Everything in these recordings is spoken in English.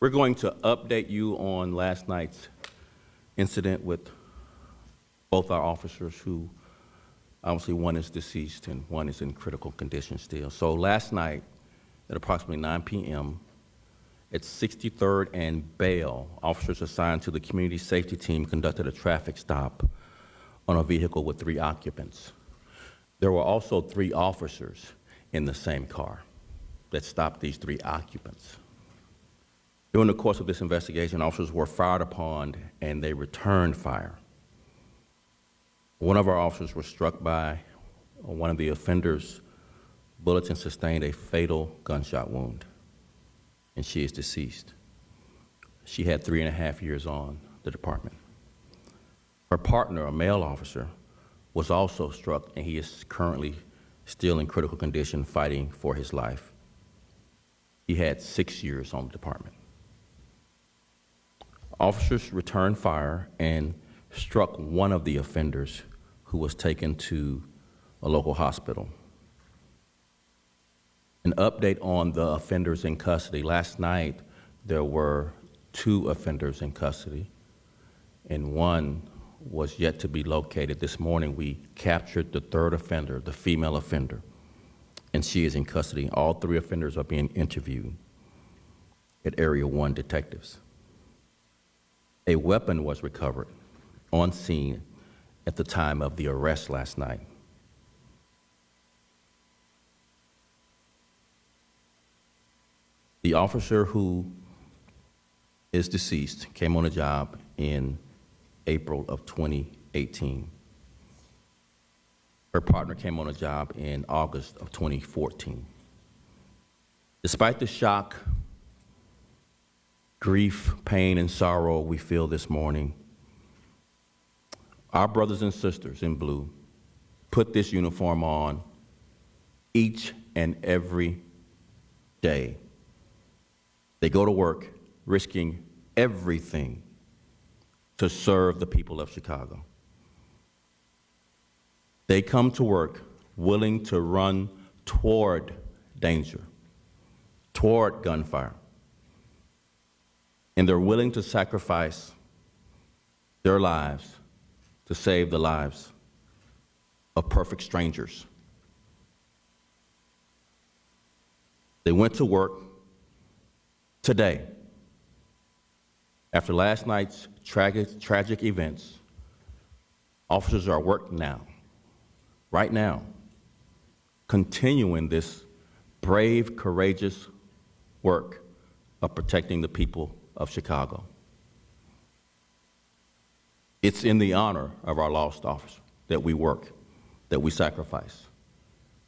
We're going to update you on last night's incident with both our officers who, obviously one is deceased and one is in critical condition still. So last night at approximately 9 p.m. at 63rd and Bale, officers assigned to the community safety team conducted a traffic stop on a vehicle with 3 occupants. There were also 3 officers in the same car that stopped these 3 occupants. During the course of this investigation, officers were fired upon and they returned fire. One of our officers was struck by one of the offender's bullets and sustained a fatal gunshot wound, and she is deceased. She had 3.5 years on the department. Her partner, a male officer, was also struck, and he is currently still in critical condition fighting for his life. He had 6 years on the department. Officers returned fire and struck one of the offenders who was taken to a local hospital. An update on the offenders in custody. Last night, there were 2 offenders in custody, and one was yet to be located. This morning, we captured the 3rd offender, the female offender, and she is in custody. All 3 offenders are being interviewed at Area 1 detectives. A weapon was recovered on scene at the time of the arrest last night. The officer who is deceased came on the job in April of 2018. Her partner came on the job in August of 2014. Despite the shock, grief, pain, and sorrow we feel this morning, our brothers and sisters in blue put this uniform on each and every day. They go to work risking everything to serve the people of Chicago. They come to work willing to run toward danger, toward gunfire, and they're willing to sacrifice their lives to save the lives of perfect strangers. They went to work today. After last night's tragic events, officers are at work now, right now, continuing this brave, courageous work of protecting the people of Chicago. It's in the honor of our lost officer that we work, that we sacrifice,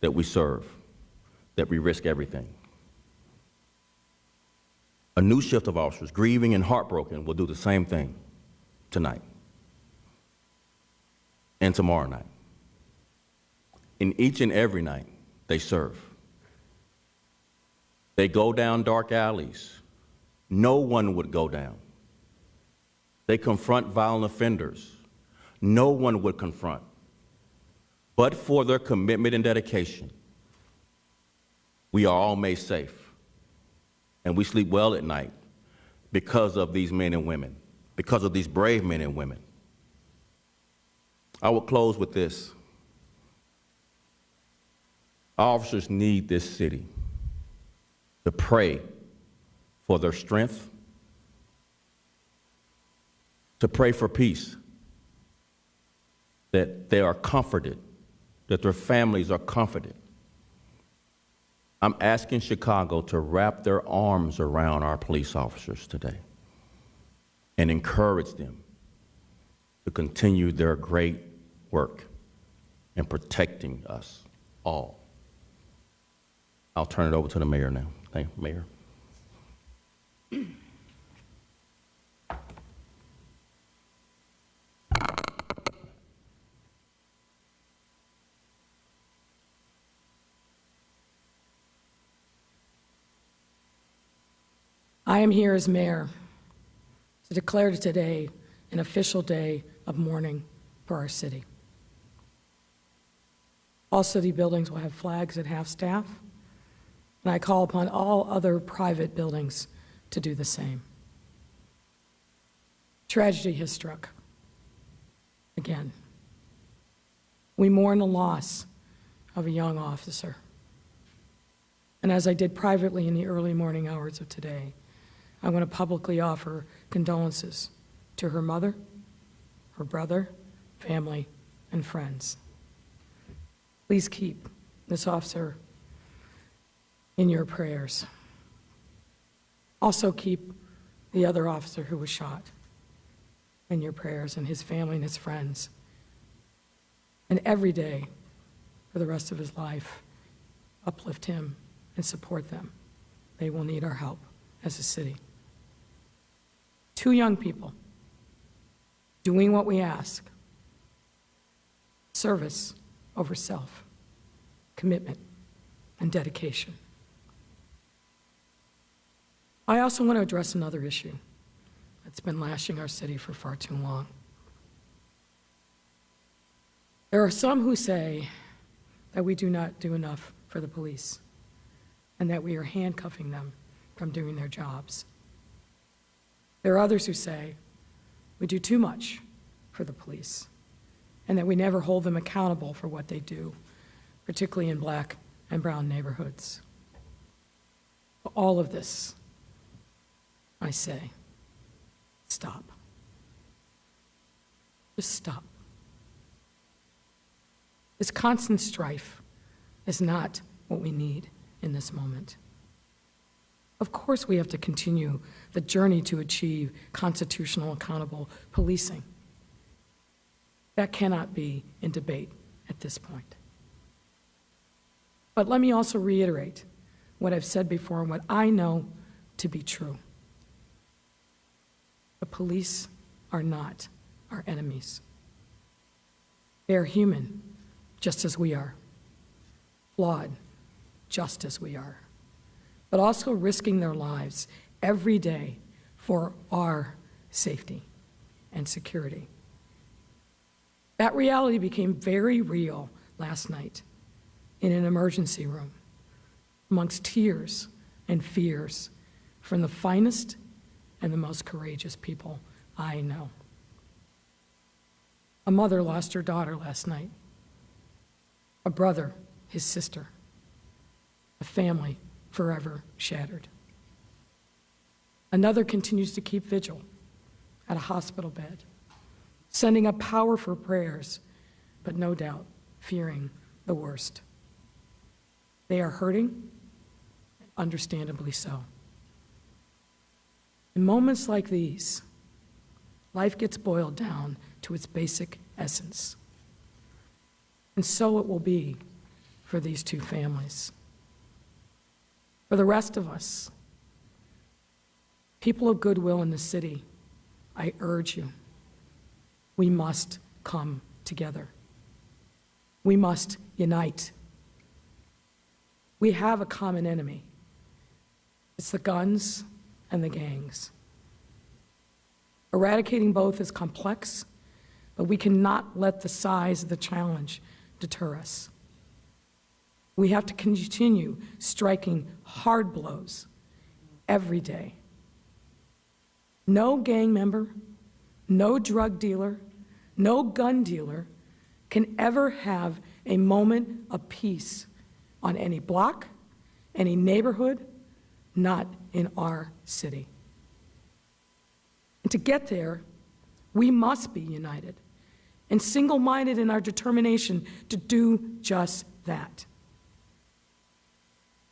that we serve, that we risk everything. A new shift of officers, grieving and heartbroken, will do the same thing tonight and tomorrow night. In each and every night, they serve. They go down dark alleys no one would go down. They confront violent offenders no one would confront. But for their commitment and dedication, we are all made safe. And we sleep well at night because of these men and women, because of these brave men and women. I will close with this. Our officers need this city to pray for their strength, to pray for peace, that they are comforted, that their families are comforted. I'm asking Chicago to wrap their arms around our police officers today and encourage them to continue their great work in protecting us all. I'll turn it over to the mayor now. Thank you, Mayor. I am here as mayor to declare today an official day of mourning for our city. All city buildings will have flags at half-staff, and I call upon all other private buildings to do the same. Tragedy has struck again. We mourn the loss of a young officer. And as I did privately in the early morning hours of today, I want to publicly offer condolences to her mother, her brother, family, and friends. Please keep this officer in your prayers. Also keep the other officer who was shot in your prayers, and his family and his friends. And every day for the rest of his life, uplift him and support them. They will need our help as a city. 2 young people doing what we ask. Service over self, commitment, and dedication. I also want to address another issue that's been lashing our city for far too long. There are some who say that we do not do enough for the police and that we are handcuffing them from doing their jobs. There are others who say we do too much for the police and that we never hold them accountable for what they do, particularly in Black and brown neighborhoods. For all of this, I say, stop. Just stop. This constant strife is not what we need in this moment. Of course, we have to continue the journey to achieve constitutional accountable policing. That cannot be in debate at this point. But let me also reiterate what I've said before and what I know to be true. The police are not our enemies. They are human, just as we are, flawed, just as we are, but also risking their lives every day for our safety and security. That reality became very real last night in an emergency room, amongst tears and fears from the finest and the most courageous people I know. A mother lost her daughter last night, a brother, his sister, a family forever shattered. Another continues to keep vigil at a hospital bed, sending up powerful prayers, but no doubt fearing the worst. They are hurting, understandably so. In moments like these, life gets boiled down to its basic essence. And so it will be for these 2 families. For the rest of us, people of goodwill in the city, I urge you, we must come together. We must unite. We have a common enemy. It's the guns and the gangs. Eradicating both is complex, but we cannot let the size of the challenge deter us. We have to continue striking hard blows every day. No gang member, no drug dealer, no gun dealer can ever have a moment of peace on any block, any neighborhood, not in our city. And to get there, we must be united and single-minded in our determination to do just that.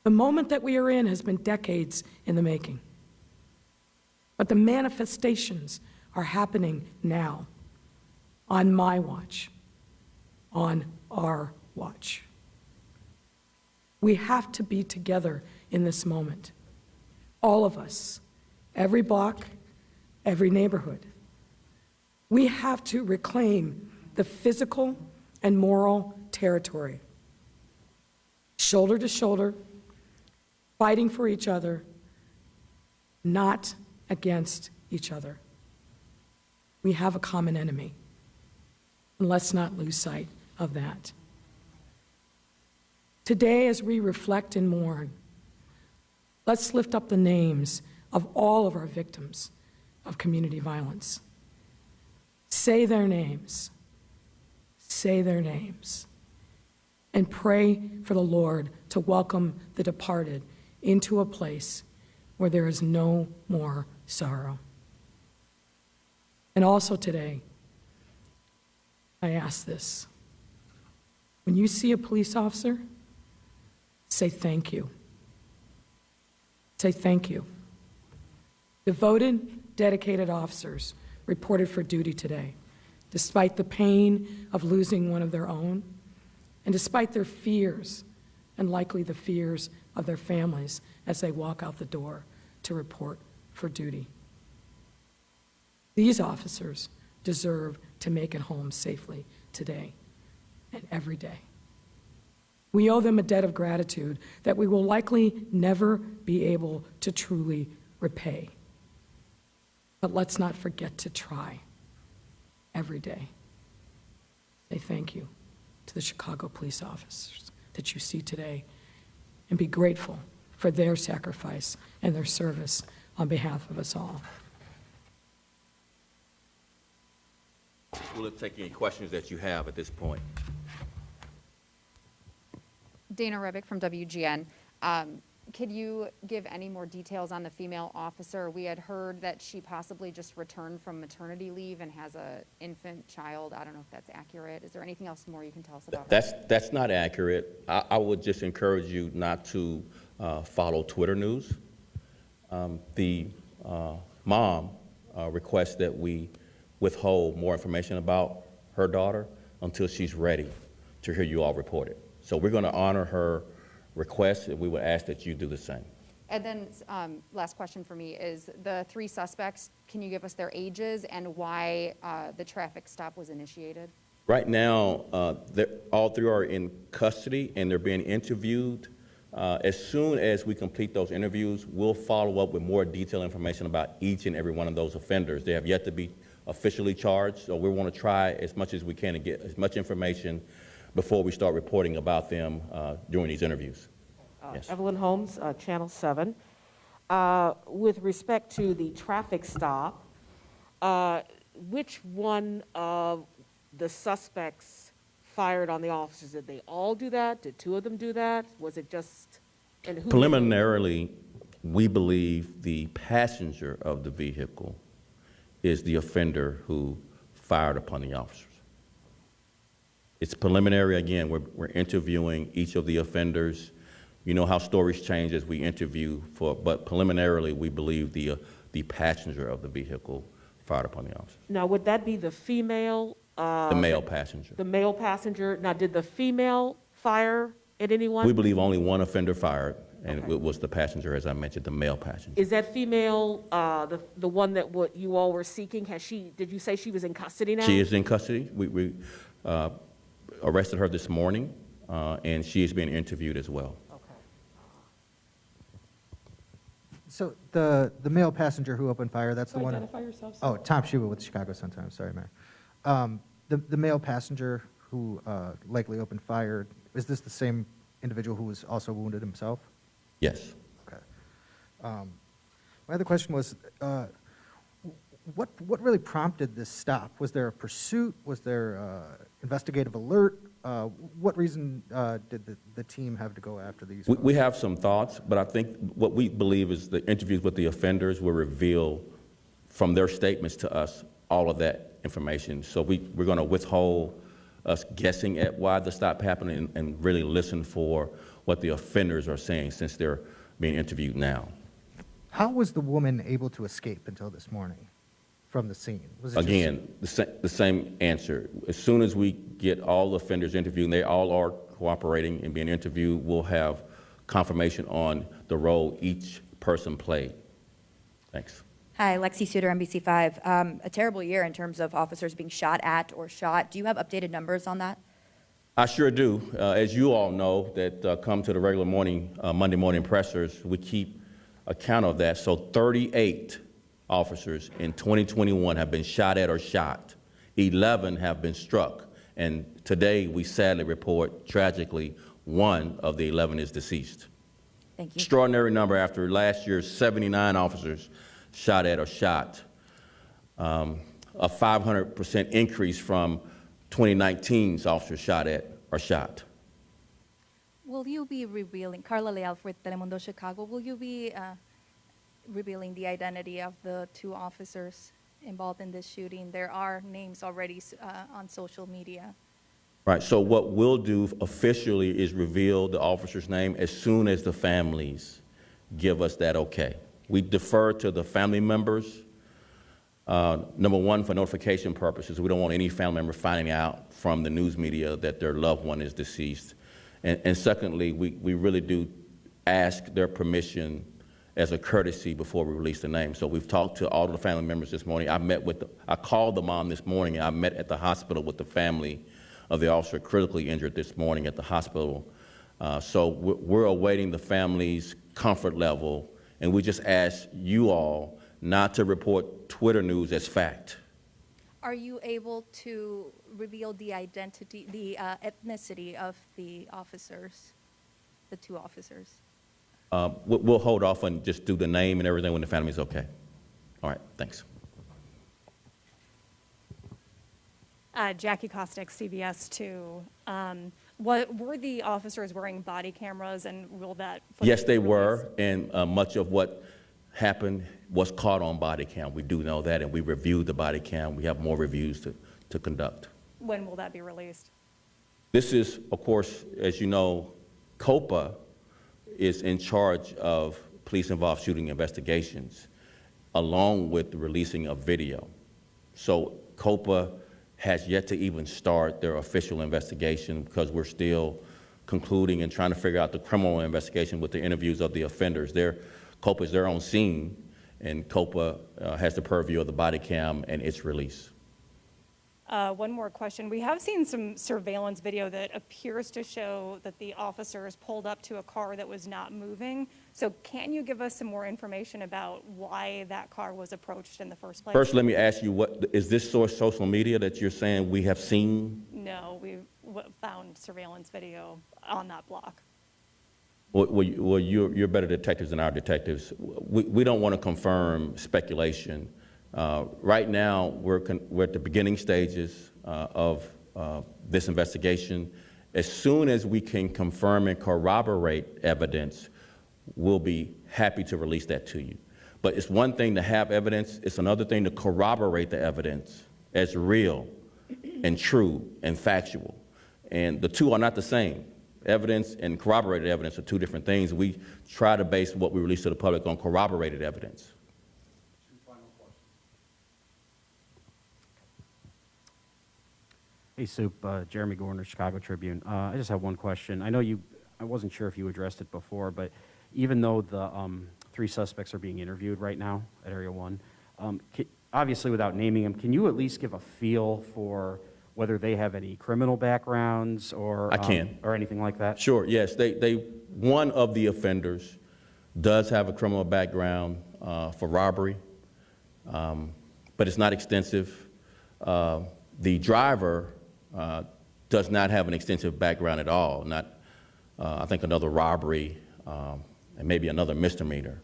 The moment that we are in has been decades in the making, but the manifestations are happening now, on my watch, on our watch. We have to be together in this moment. All of us, every block, every neighborhood. We have to reclaim the physical and moral territory. Shoulder to shoulder, fighting for each other, not against each other. We have a common enemy, and let's not lose sight of that. Today, as we reflect and mourn, let's lift up the names of all of our victims of community violence. Say their names. Say their names. And pray for the Lord to welcome the departed into a place where there is no more sorrow. And also today, I ask this. When you see a police officer, say thank you. Say thank you. Devoted, dedicated officers reported for duty today, despite the pain of losing one of their own, and despite their fears, and likely the fears of their families as they walk out the door to report for duty. These officers deserve to make it home safely today and every day. We owe them a debt of gratitude that we will likely never be able to truly repay. But let's not forget to try every day. Say thank you to the Chicago police officers that you see today, and be grateful for their sacrifice and their service on behalf of us all. We'll take any questions that you have at this point. Dana Rebick from WGN. Could you give any more details on the female officer? We had heard that she possibly just returned from maternity leave and has an infant child. I don't know if that's accurate. Is there anything else more you can tell us about her? That's not accurate. I would just encourage you not to follow Twitter news. The mom requests that we withhold more information about her daughter until she's ready to hear you all report it. So we're going to honor her request, and we would ask that you do the same. And then last question for me is the 3 suspects, can you give us their ages and why the traffic stop was initiated? Right now, all 3 are in custody and they're being interviewed. As soon as we complete those interviews, we'll follow up with more detailed information about each and every one of those offenders. They have yet to be officially charged, so we want to try as much as we can to get as much information before we start reporting about them during these interviews. Yes. Evelyn Holmes, Channel 7. With respect to the traffic stop, which one of the suspects fired on the officers? Did they all do that? Did 2 of them do that? Was it just, and who? Preliminarily, we believe the passenger of the vehicle is the offender who fired upon the officers. It's preliminary. Again, we're interviewing each of the offenders. You know how stories change as we interview, but preliminarily we believe the passenger of the vehicle fired upon the officers. Now, would that be the female? The male passenger. The male passenger. Now, did the female fire at anyone? We believe only one offender fired, and it was the passenger, as I mentioned, the male passenger. Is that female the one that what you all were seeking? Did you say she was in custody now? She is in custody. We arrested her this morning, and she is being interviewed as well. Okay. So the male passenger who opened fire, that's the one. Identify yourself. Oh, Tom Schuba with the Chicago Sun-Times. Sorry, Mayor. The male passenger who likely opened fire, is this the same individual who was also wounded himself? Yes. Okay. My other question was, what really prompted this stop? Was there a pursuit? Was there investigative alert? What reason did the team have to go after these? We have some thoughts, but I think what we believe is the interviews with the offenders will reveal from their statements to us all of that information. So we're going to withhold us guessing at why the stop happened and really listen for what the offenders are saying since they're being interviewed now. How was the woman able to escape until this morning from the scene? Was it Again, the same answer. As soon as we get all the offenders interviewed, and they all are cooperating and being interviewed, we'll have confirmation on the role each person played. Thanks. Hi, Lexi Suter, NBC5. A terrible year in terms of officers being shot at or shot. Do you have updated numbers on that? I sure do. As you all know, that come to the regular morning, Monday morning pressers, we keep account of that. So 38 officers in 2021 have been shot at or shot. 11 have been struck. And today we sadly report, tragically, 1 of the 11 is deceased. Thank you. Extraordinary number after last year's 79 officers shot at or shot. A 500% increase from 2019's officers shot at or shot. Will you be revealing, Carla Leal for Telemundo Chicago, will you be revealing the identity of the two officers involved in this shooting? There are names already on social media. Right, so what we'll do officially is reveal the officer's name as soon as the families give us that okay. We defer to the family members. Number one, for notification purposes, we don't want any family member finding out from the news media that their loved one is deceased. And secondly, we really do ask their permission as a courtesy before we release the name. So we've talked to all of the family members this morning. I called the mom this morning, and I met at the hospital with the family of the officer critically injured this morning at the hospital. So we're awaiting the family's comfort level, and we just ask you all not to report Twitter news as fact. Are you able to reveal the identity, the ethnicity of the officers, the two officers? We'll hold off and just do the name and everything when the family's okay. All right, thanks. Jackie Kostick, CBS 2. What were the officers wearing body cameras, and will that? Yes, they footage be were, and much of what happened was caught on body cam. We do know that, and we reviewed the body cam. We have more reviews to conduct. When will that be released? This is, of course, as you know, COPA is in charge of police-involved shooting investigations, along with the releasing of video. So COPA has yet to even start their official investigation because we're still concluding and trying to figure out the criminal investigation with the interviews of the offenders. COPA is their own scene, and COPA has the purview of the body cam and its release. One more question. We have seen some surveillance video that appears to show that the officers pulled up to a car that was not moving. So can you give us some more information about why that car was approached in the first place? First, let me ask you, what is this source social media that you're saying we have seen? No, we found surveillance video on that block. Well, you're better detectives than our detectives. We don't want to confirm speculation. Right now, we're at the beginning stages of this investigation. As soon as we can confirm and corroborate evidence, we'll be happy to release that to you. But it's one thing to have evidence, it's another thing to corroborate the evidence as real and true and factual. And the two are not the same. Evidence and corroborated evidence are two different things. We try to base what we release to the public on corroborated evidence. Hey, Soup, Jeremy Gorner, Chicago Tribune. I just have one question. I wasn't sure if you addressed it before, but even though the 3 suspects are being interviewed right now at Area 1, obviously without naming them, can you at least give a feel for whether they have any criminal backgrounds or, I can. Or anything like that? Sure, yes. One of the offenders does have a criminal background for robbery, but it's not extensive. The driver does not have an extensive background at all. I think another robbery and maybe another misdemeanor.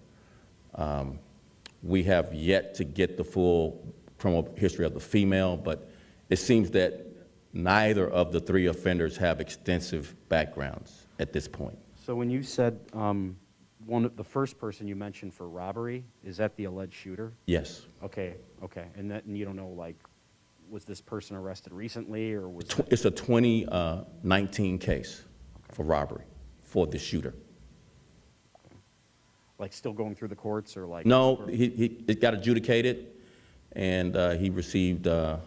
We have yet to get the full criminal history of the female, but it seems that neither of the 3 offenders have extensive backgrounds at this point. So when you said the first person you mentioned for robbery, is that the alleged shooter? Yes. Okay. And you don't know, like, was this person arrested recently, or was It's a 2019 case for robbery for the shooter. like still going through the courts, or like? No, it got adjudicated, and he received, I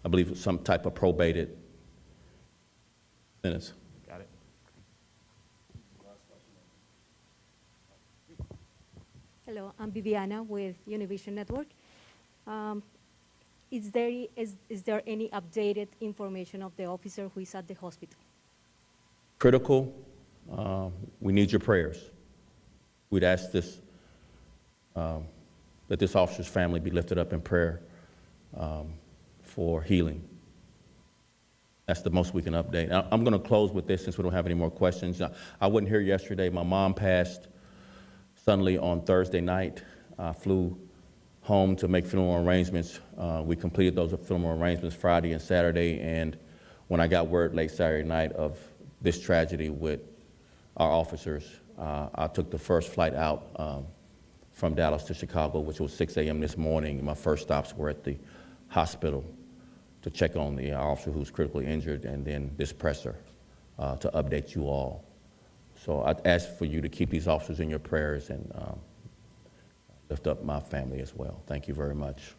believe, some type of probated sentence. Got it. Hello, I'm Viviana with Univision Network. Is there any updated information of the officer who is at the hospital? Critical, we need your prayers. We'd ask this, that this officer's family be lifted up in prayer for healing. That's the most we can update. I'm going to close with this since we don't have any more questions. I wasn't here yesterday. My mom passed suddenly on Thursday night. I flew home to make funeral arrangements. We completed those funeral arrangements Friday and Saturday, and when I got word late Saturday night of this tragedy with our officers, I took the first flight out from Dallas to Chicago, which was 6 a.m. this morning. My first stops were at the hospital to check on the officer who's critically injured, and then this presser to update you all. So I'd ask for you to keep these officers in your prayers and lift up my family as well. Thank you very much.